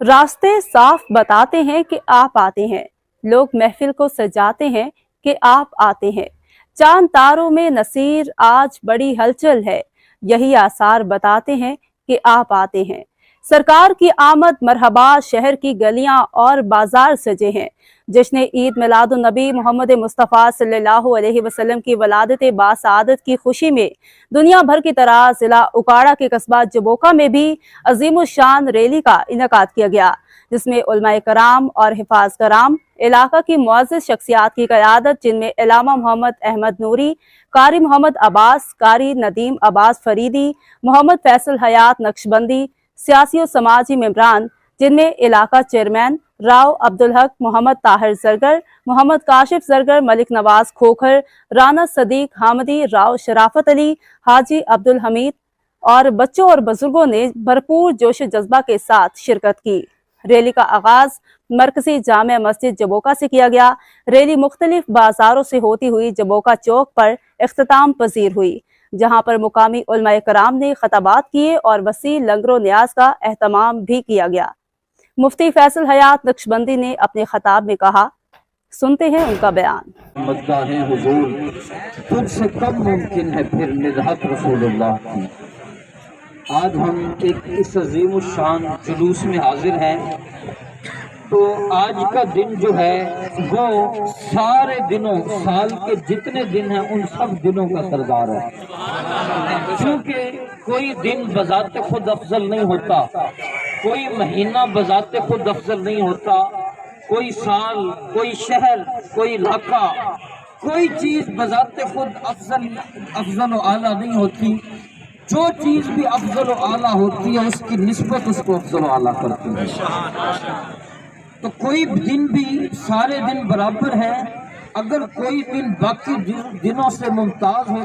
रास्ते साफ बताते हैं कि आप आते हैं, लोग महफिल को सजाते हैं कि आप आते हैं। चांद तारों में नसीर आज बड़ी हलचल है, यही आसार बताते हैं कि आप आते हैं। सरकार की आमद मरहबा, शहर की गलियां और बाजार सजे हैं। जश्न ईद मिलादुन नबी मोहम्मद मुस्तफ़ा सल्लल्लाहु अलैहि वसल्लम की वलादत बासआदत की खुशी में दुनिया भर की तरह जिला उकाड़ा के कस्बा जबोका में भी अजीमुशान रैली का इनेकाद किया गया, जिसमें उलमाए कराम और हिफाज कराम, इलाका की मुअज़्ज़िज़ शख्सियात की क़यादत, जिनमें इलामा मोहम्मद अहमद नूरी, कारी मोहम्मद अब्बास, कारी नदीम अब्बास फरीदी, मोहम्मद फैसल हयात नक्शबंदी, सियासी और समाजी मेंबरान, जिनमें इलाका चेयरमैन राव अब्दुल हक, मोहम्मद ताहिर जरगर, मोहम्मद काशिफ जरगर, मलिक नवाज खोखर, राना सदीक हामदी, राव शराफत अली, हाजी अब्दुल हमीद और बच्चों और बुजुर्गों ने भरपूर जोश जज्बा के साथ शिरकत की। रैली का आगाज मरकजी जामे मस्जिद जबोका से किया गया। रैली मुख्तलिफ बाजारों से होती हुई जबोका चौक पर इख्तिताम पजीर हुई, जहां पर मुकामी उलमाए कराम ने खताबात किए और वसी लंगरो न्याज का एहतमाम भी किया गया। मुफ्ती फैसल हयात नक्शबंदी ने अपने खताब में कहा, सुनते हैं उनका बयान। मदगाहे हुजूर, तुझसे कब मुमकिन है फिर निज़हत रसूलुल्लाह की। आज हम एक इस अजीम शान जुलूस में हाजिर हैं, तो आज का दिन जो है वो सारे दिनों, साल के जितने दिन हैं उन सब दिनों का सरदार है, क्योंकि कोई दिन बजाते खुद अफजल नहीं होता, कोई महीना बजाते खुद अफजल नहीं होता, कोई साल, कोई शहर, कोई इलाका, कोई चीज बजाते खुद अफजल व आला नहीं होती। जो चीज भी अफजल व आला होती है उसकी निस्बत उसको अफजल व आला करती है। तो कोई दिन भी सारे दिन बराबर है, अगर कोई दिन बाकी दिनों से मुमताज हो